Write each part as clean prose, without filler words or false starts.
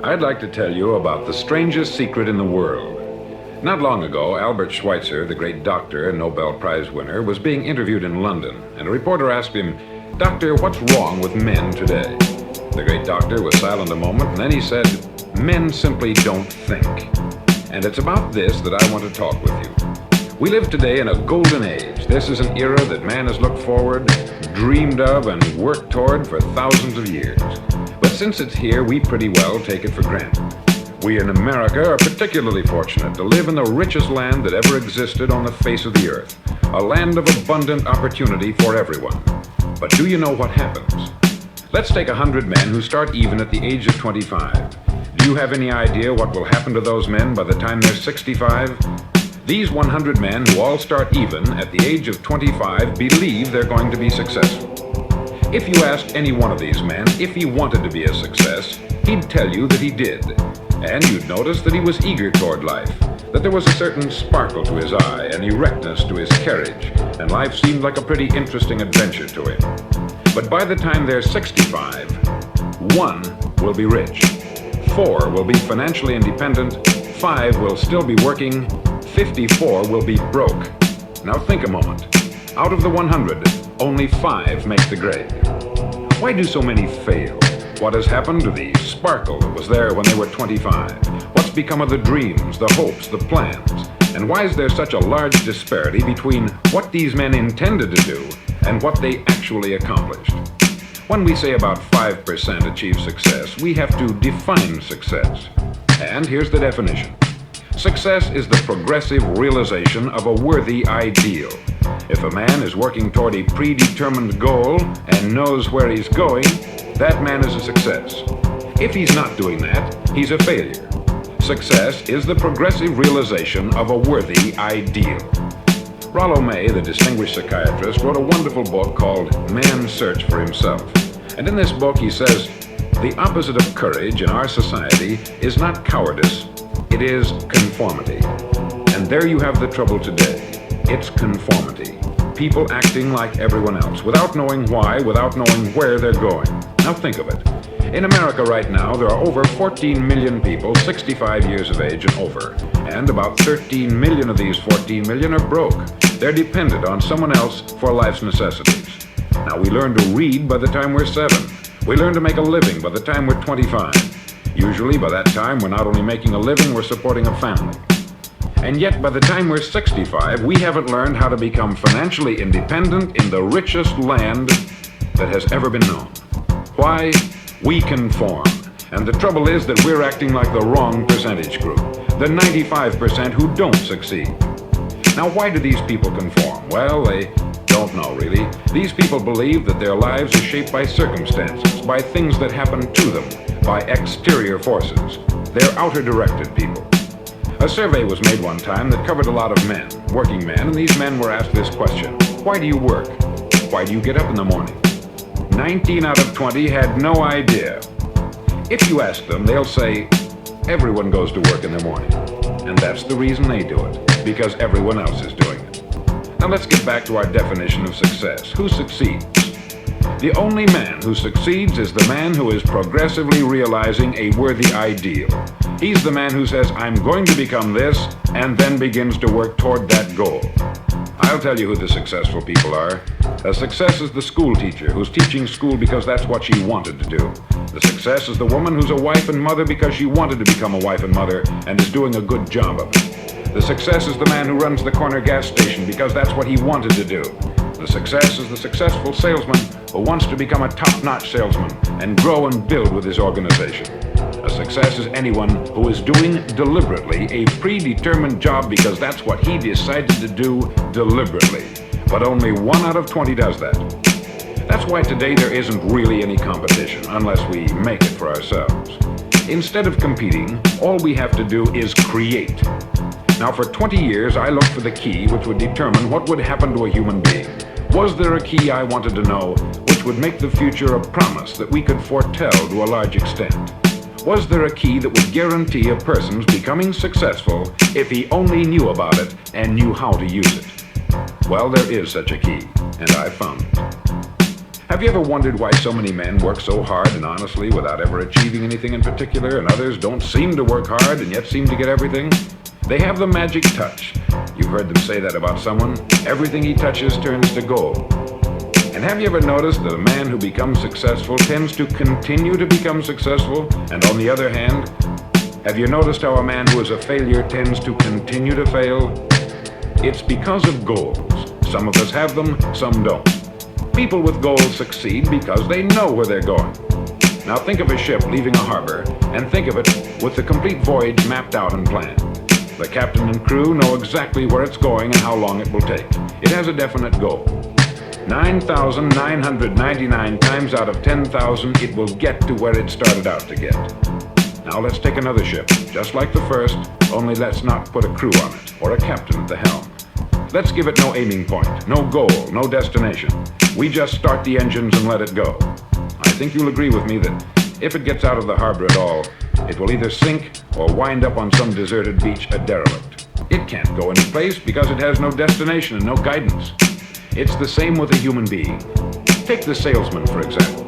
I'd like to tell you about the strangest secret in the world. Not long ago, Albert Schweitzer, the great doctor and Nobel Prize winner, was being interviewed in London, and a reporter asked him, "Doctor, what's wrong with men today?" The great doctor was silent a moment, and then he said, "Men simply don't think." And it's about this that I want to talk with you. We live today in a golden age. This is an era that man has looked forward, dreamed of, and worked toward for thousands of years. But since it's here, we pretty well take it for granted. We in America are particularly fortunate to live in the richest land that ever existed on the face of the earth, a land of abundant opportunity for everyone. But do you know what happens? Let's take 100 men who start even at the age of 25. Do you have any idea what will happen to those men by the time they're 65? These 100 men who all start even at the age of 25 believe they're going to be successful. If you asked any one of these men if he wanted to be a success, he'd tell you that he did. And you'd notice that he was eager toward life, that there was a certain sparkle to his eye, an erectness to his carriage, and life seemed like a pretty interesting adventure to him. But by the time they're 65, 1 will be rich, 4 will be financially independent, 5 will still be working, 54 will be broke. Now think a moment. Out of the 100, only 5 make the grade. Why do so many fail? What has happened to the sparkle that was there when they were 25? What's become of the dreams, the hopes, the plans? And why is there such a large disparity between what these men intended to do and what they actually accomplished? When we say about 5% achieve success, we have to define success. And here's the definition. Success is the progressive realization of a worthy ideal. If a man is working toward a predetermined goal and knows where he's going, that man is a success. If he's not doing that, he's a failure. Success is the progressive realization of a worthy ideal. Rollo May, the distinguished psychiatrist, wrote a wonderful book called Man's Search for Himself. And in this book he says, the opposite of courage in our society is not cowardice, it is conformity. And there you have the trouble today. It's conformity. People acting like everyone else, without knowing why, without knowing where they're going. Now think of it. In America right now, there are over 14 million people 65 years of age and over, and about 13 million of these 14 million are broke. They're dependent on someone else for life's necessities. Now we learn to read by the time we're 7. We learn to make a living by the time we're 25. Usually by that time, we're not only making a living, we're supporting a family. And yet, by the time we're 65, we haven't learned how to become financially independent in the richest land that has ever been known. Why? We conform. And the trouble is that we're acting like the wrong percentage group, the 95% who don't succeed. Now, why do these people conform? Well, they don't know, really. These people believe that their lives are shaped by circumstances, by things that happen to them, by exterior forces. They're outer-directed people. A survey was made one time that covered a lot of men, working men, and these men were asked this question: why do you work? Why do you get up in the morning? 19 out of 20 had no idea. If you ask them, they'll say, everyone goes to work in the morning. And that's the reason they do it, because everyone else is doing it. Now let's get back to our definition of success. Who succeeds? The only man who succeeds is the man who is progressively realizing a worthy ideal. He's the man who says, I'm going to become this, and then begins to work toward that goal. I'll tell you who the successful people are. A success is the school teacher who's teaching school because that's what she wanted to do. The success is the woman who's a wife and mother because she wanted to become a wife and mother and is doing a good job of it. The success is the man who runs the corner gas station because that's what he wanted to do. The success is the successful salesman who wants to become a top-notch salesman and grow and build with his organization. A success is anyone who is doing deliberately a predetermined job because that's what he decided to do deliberately. But only 1 out of 20 does that. That's why today there isn't really any competition unless we make it for ourselves. Instead of competing, all we have to do is create. Now for 20 years I looked for the key which would determine what would happen to a human being. Was there a key I wanted to know which would make the future a promise that we could foretell to a large extent? Was there a key that would guarantee a person's becoming successful if he only knew about it and knew how to use it? Well, there is such a key, and I found it. Have you ever wondered why so many men work so hard and honestly without ever achieving anything in particular, and others don't seem to work hard and yet seem to get everything? They have the magic touch. You've heard them say that about someone. Everything he touches turns to gold. And have you ever noticed that a man who becomes successful tends to continue to become successful? And on the other hand, have you noticed how a man who is a failure tends to continue to fail? It's because of goals. Some of us have them, some don't. People with goals succeed because they know where they're going. Now think of a ship leaving a harbor, and think of it with the complete voyage mapped out and planned. The captain and crew know exactly where it's going and how long it will take. It has a definite goal. 9,999 times out of 10,000, it will get to where it started out to get. Now let's take another ship, just like the first, only let's not put a crew on it, or a captain at the helm. Let's give it no aiming point, no goal, no destination. We just start the engines and let it go. I think you'll agree with me that if it gets out of the harbor at all, it will either sink or wind up on some deserted beach a derelict. It can't go any place because it has no destination and no guidance. It's the same with a human being. Take the salesman, for example.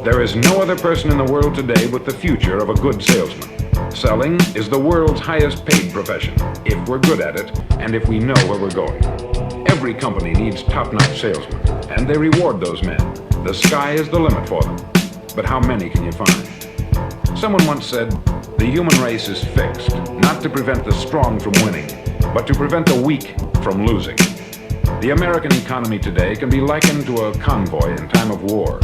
There is no other person in the world today with the future of a good salesman. Selling is the world's highest paid profession, if we're good at it and if we know where we're going. Every company needs top-notch salesmen, and they reward those men. The sky is the limit for them. But how many can you find? Someone once said, the human race is fixed, not to prevent the strong from winning, but to prevent the weak from losing. The American economy today can be likened to a convoy in time of war.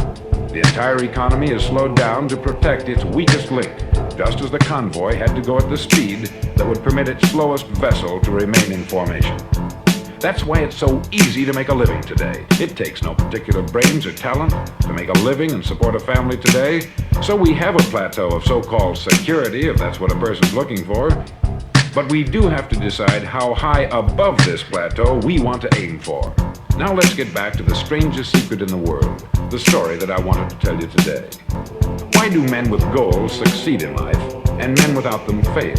The entire economy is slowed down to protect its weakest link, just as the convoy had to go at the speed that would permit its slowest vessel to remain in formation. That's why it's so easy to make a living today. It takes no particular brains or talent to make a living and support a family today. So we have a plateau of so-called security, if that's what a person's looking for. But we do have to decide how high above this plateau we want to aim for. Now let's get back to the strangest secret in the world, the story that I wanted to tell you today. Why do men with goals succeed in life, and men without them fail?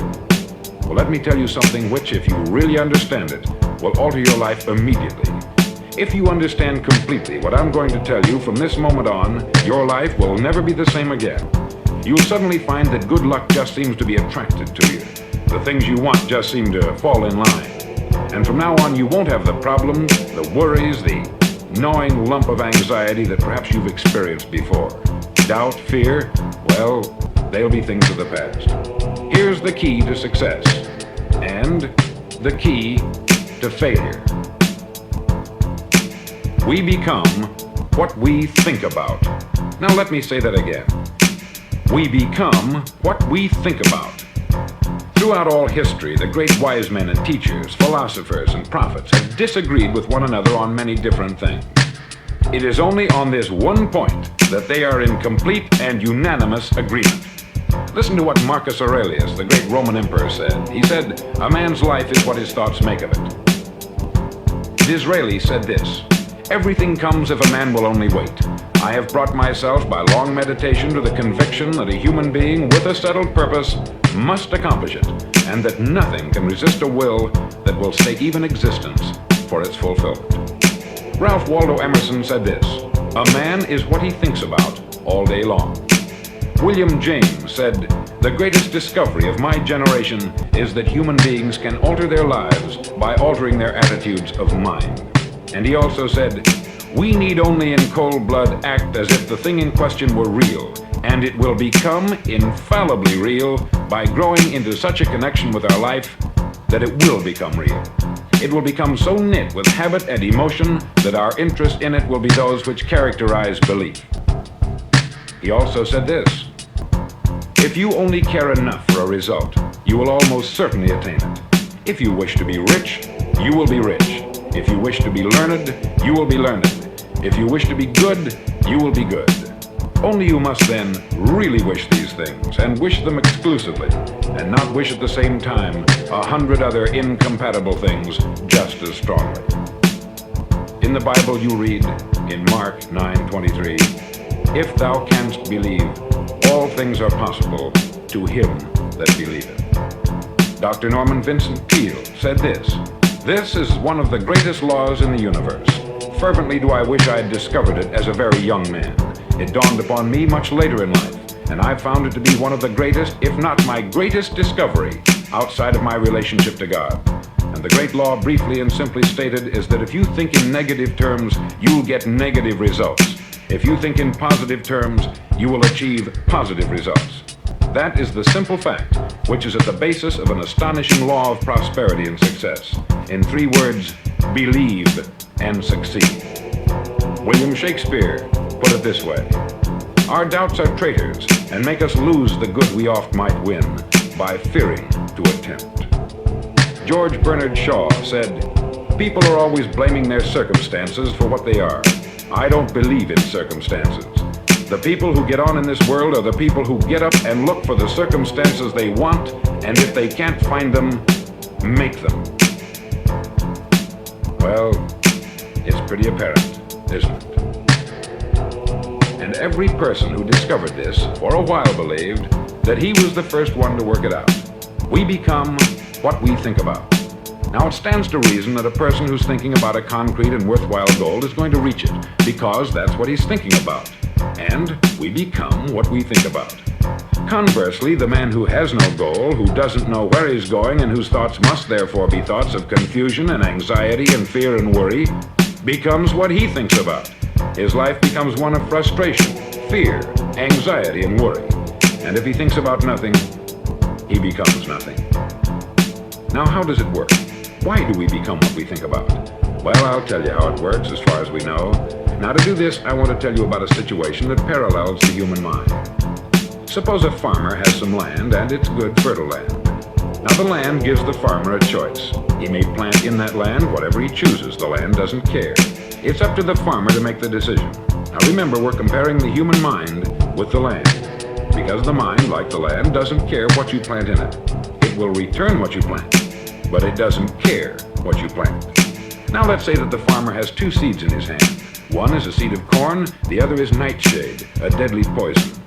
Well, let me tell you something which, if you really understand it, will alter your life immediately. If you understand completely what I'm going to tell you from this moment on, your life will never be the same again. You'll suddenly find that good luck just seems to be attracted to you. The things you want just seem to fall in line. And from now on, you won't have the problems, the worries, the gnawing lump of anxiety that perhaps you've experienced before. Doubt, fear, well, they'll be things of the past. Here's the key to success, and the key to failure. We become what we think about. Now let me say that again. We become what we think about. Throughout all history, the great wise men and teachers, philosophers and prophets have disagreed with one another on many different things. It is only on this one point that they are in complete and unanimous agreement. Listen to what Marcus Aurelius, the great Roman emperor, said. He said, "A man's life is what his thoughts make of it." Disraeli said this, "Everything comes if a man will only wait. I have brought myself by long meditation to the conviction that a human being with a settled purpose must accomplish it, and that nothing can resist a will that will stake even existence for its fulfillment." Ralph Waldo Emerson said this, "A man is what he thinks about all day long." William James said, "The greatest discovery of my generation is that human beings can alter their lives by altering their attitudes of mind." And he also said, "We need only in cold blood act as if the thing in question were real, and it will become infallibly real by growing into such a connection with our life that it will become real. It will become so knit with habit and emotion that our interest in it will be those which characterize belief." He also said this, "If you only care enough for a result, you will almost certainly attain it. If you wish to be rich, you will be rich. If you wish to be learned, you will be learned. If you wish to be good, you will be good. Only you must then really wish these things, and wish them exclusively, and not wish at the same time 100 other incompatible things just as strongly." In the Bible you read, in Mark 9:23, "If thou canst believe, all things are possible to him that believeth." Dr. Norman Vincent Peale said this, "This is one of the greatest laws in the universe. fervently do I wish I had discovered it as a very young man. It dawned upon me much later in life, and I found it to be one of the greatest, if not my greatest discovery outside of my relationship to God. And the great law, briefly and simply stated, is that if you think in negative terms, you'll get negative results. If you think in positive terms, you will achieve positive results. That is the simple fact, which is at the basis of an astonishing law of prosperity and success. In 3 words, believe and succeed. William Shakespeare put it this way: our doubts are traitors and make us lose the good we oft might win by fearing to attempt. George Bernard Shaw said, people are always blaming their circumstances for what they are. I don't believe in circumstances. The people who get on in this world are the people who get up and look for the circumstances they want, and if they can't find them, make them. Well, it's pretty apparent, isn't it? And every person who discovered this for a while believed that he was the first one to work it out. We become what we think about. Now, it stands to reason that a person who's thinking about a concrete and worthwhile goal is going to reach it, because that's what he's thinking about. And we become what we think about. Conversely, the man who has no goal, who doesn't know where he's going, and whose thoughts must therefore be thoughts of confusion and anxiety and fear and worry, becomes what he thinks about. His life becomes one of frustration, fear, anxiety, and worry. And if he thinks about nothing, he becomes nothing. Now, how does it work? Why do we become what we think about? Well, I'll tell you how it works as far as we know. Now, to do this, I want to tell you about a situation that parallels the human mind. Suppose a farmer has some land, and it's good, fertile land. Now, the land gives the farmer a choice. He may plant in that land whatever he chooses. The land doesn't care. It's up to the farmer to make the decision. Now, remember, we're comparing the human mind with the land, because the mind, like the land, doesn't care what you plant in it. It will return what you plant, but it doesn't care what you plant. Now, let's say that the farmer has 2 seeds in his hand. One is a seed of corn, the other is nightshade, a deadly poison.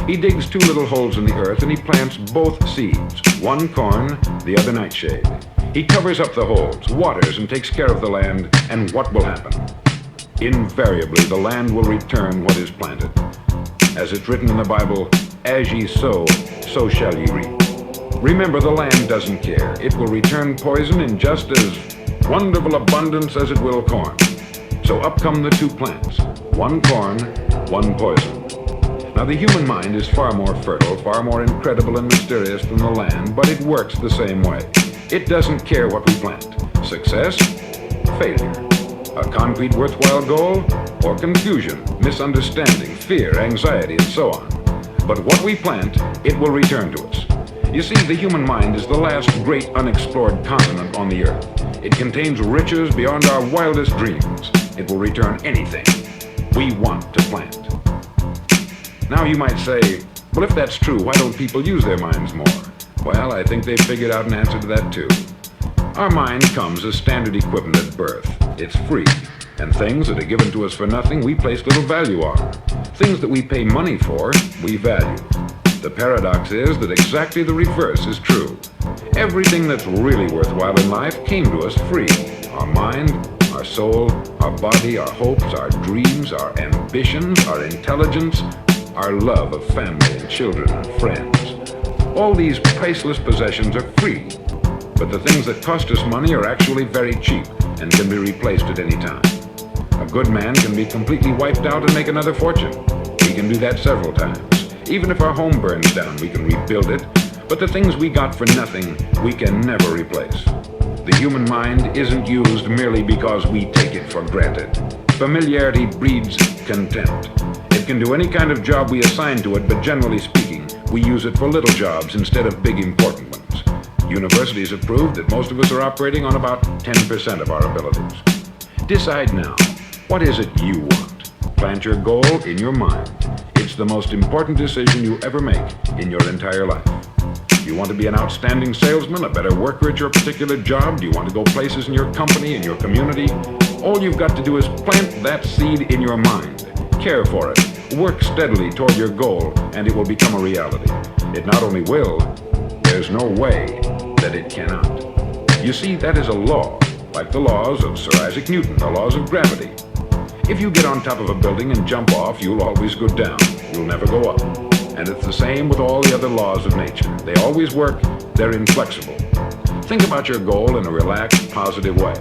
He digs 2 little holes in the earth and he plants both seeds, one corn, the other nightshade. He covers up the holes, waters, and takes care of the land, and what will happen? Invariably, the land will return what is planted. As it's written in the Bible, as ye sow, so shall ye reap. Remember, the land doesn't care. It will return poison in just as wonderful abundance as it will corn. So up come the 2 plants, one corn, one poison. Now, the human mind is far more fertile, far more incredible and mysterious than the land, but it works the same way. It doesn't care what we plant. Success, failure. A concrete worthwhile goal, or confusion, misunderstanding, fear, anxiety, and so on. But what we plant, it will return to us. You see, the human mind is the last great unexplored continent on the earth. It contains riches beyond our wildest dreams. It will return anything we want to plant. Now you might say, well, if that's true, why don't people use their minds more? Well, I think they've figured out an answer to that too. Our mind comes as standard equipment at birth. It's free, and things that are given to us for nothing, we place little value on. Things that we pay money for, we value. The paradox is that exactly the reverse is true. Everything that's really worthwhile in life came to us free. Our mind, our soul, our body, our hopes, our dreams, our ambitions, our intelligence, our love of family and children and friends. All these priceless possessions are free, but the things that cost us money are actually very cheap and can be replaced at any time. A good man can be completely wiped out and make another fortune. He can do that several times. Even if our home burns down, we can rebuild it, but the things we got for nothing, we can never replace. The human mind isn't used merely because we take it for granted. Familiarity breeds contempt. It can do any kind of job we assign to it, but generally speaking, we use it for little jobs instead of big important ones. Universities have proved that most of us are operating on about 10% of our abilities. Decide now, what is it you want? Plant your goal in your mind. It's the most important decision you ever make in your entire life. Do you want to be an outstanding salesman, a better worker at your particular job? Do you want to go places in your company, in your community? All you've got to do is plant that seed in your mind. Care for it. Work steadily toward your goal, and it will become a reality. It not only will, there's no way that it cannot. You see, that is a law, like the laws of Sir Isaac Newton, the laws of gravity. If you get on top of a building and jump off, you'll always go down. You'll never go up. And it's the same with all the other laws of nature. They always work. They're inflexible. Think about your goal in a relaxed, positive way.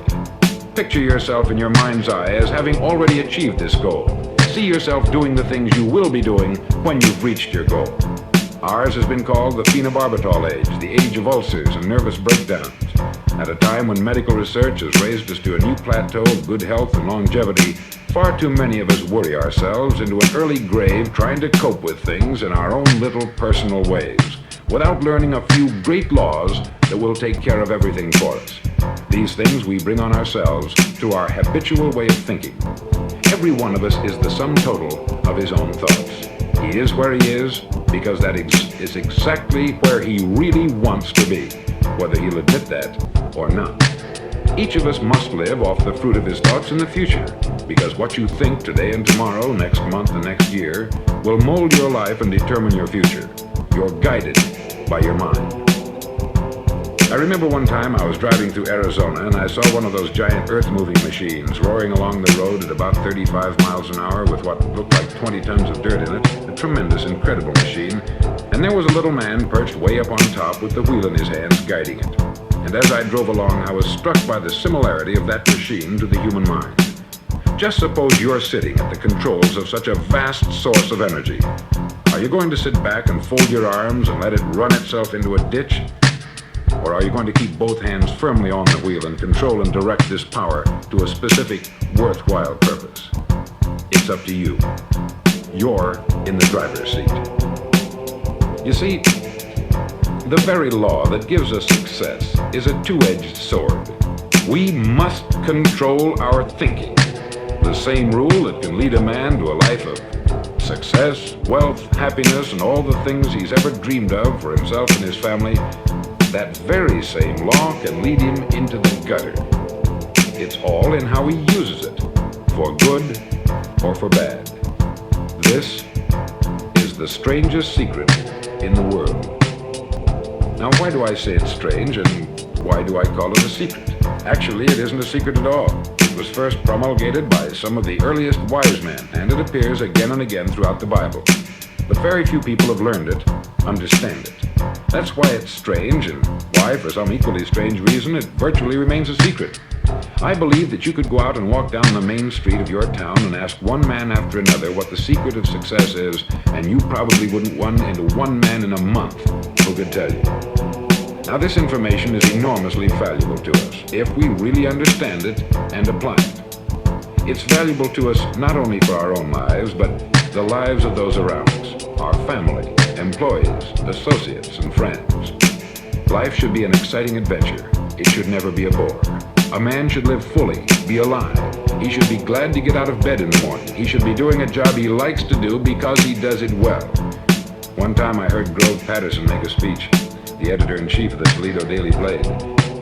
Picture yourself in your mind's eye as having already achieved this goal. See yourself doing the things you will be doing when you've reached your goal. Ours has been called the phenobarbital age, the age of ulcers and nervous breakdowns. At a time when medical research has raised us to a new plateau of good health and longevity, far too many of us worry ourselves into an early grave trying to cope with things in our own little personal ways, without learning a few great laws that will take care of everything for us. These things we bring on ourselves through our habitual way of thinking. Every one of us is the sum total of his own thoughts. He is where he is because that is exactly where he really wants to be, whether he'll admit that or not. Each of us must live off the fruit of his thoughts in the future, because what you think today and tomorrow, next month and next year, will mold your life and determine your future. You're guided by your mind. I remember one time I was driving through Arizona and I saw one of those giant earth-moving machines roaring along the road at about 35 miles an hour with what looked like 20 tons of dirt in it, a tremendous, incredible machine, and there was a little man perched way up on top with the wheel in his hands guiding it. And as I drove along, I was struck by the similarity of that machine to the human mind. Just suppose you're sitting at the controls of such a vast source of energy. Are you going to sit back and fold your arms and let it run itself into a ditch? Or are you going to keep both hands firmly on the wheel and control and direct this power to a specific, worthwhile purpose? It's up to you. You're in the driver's seat. You see, the very law that gives us success is a two-edged sword. We must control our thinking. The same rule that can lead a man to a life of success, wealth, happiness, and all the things he's ever dreamed of for himself and his family, that very same law can lead him into the gutter. It's all in how he uses it, for good or for bad. This is the strangest secret in the world. Now, why do I say it's strange, and why do I call it a secret? Actually, it isn't a secret at all. It was first promulgated by some of the earliest wise men, and it appears again and again throughout the Bible. But very few people have learned it, understand it. That's why it's strange, and why, for some equally strange reason, it virtually remains a secret. I believe that you could go out and walk down the main street of your town and ask one man after another what the secret of success is, and you probably wouldn't run into one man in a month who could tell you. Now, this information is enormously valuable to us if we really understand it and apply it. It's valuable to us not only for our own lives, but the lives of those around us, our family, employees, associates, and friends. Life should be an exciting adventure. It should never be a bore. A man should live fully, be alive. He should be glad to get out of bed in the morning. He should be doing a job he likes to do because he does it well. One time I heard Grove Patterson make a speech, the editor-in-chief of the Toledo Daily Blade.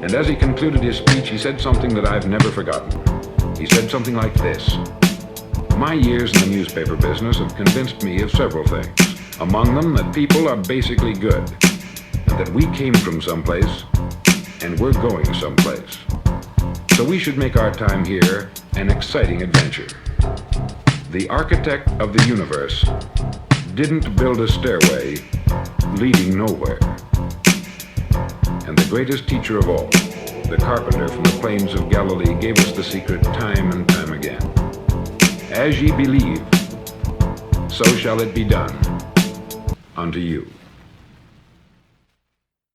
And as he concluded his speech, he said something that I've never forgotten. He said something like this: "My years in the newspaper business have convinced me of several things. Among them, that people are basically good, and that we came from someplace, and we're going someplace. So we should make our time here an exciting adventure. The architect of the universe didn't build a stairway leading nowhere. And the greatest teacher of all, the carpenter from the plains of Galilee, gave us the secret time and time again. As ye believe, so shall it be done unto you."